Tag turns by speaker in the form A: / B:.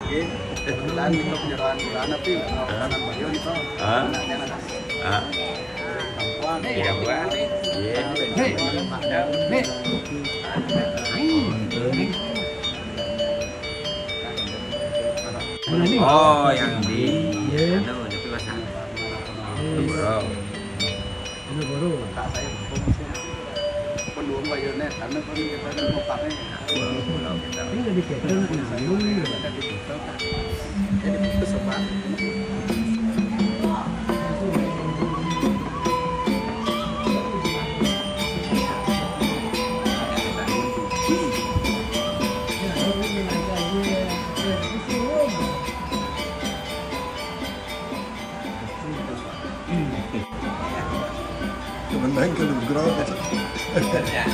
A: Kebetulan itu penyerahan bulan tapi kanan bagian itu anaknya ada.
B: Iya buat. Oh, yang di tapi masalah. Bro.
A: Ini baru. Kak saya penuh bayarnya karena kan kita kan ngopaknya. Ini jadi kita jadi itu sobat.
C: Kemenang kalau grow.
B: Ya.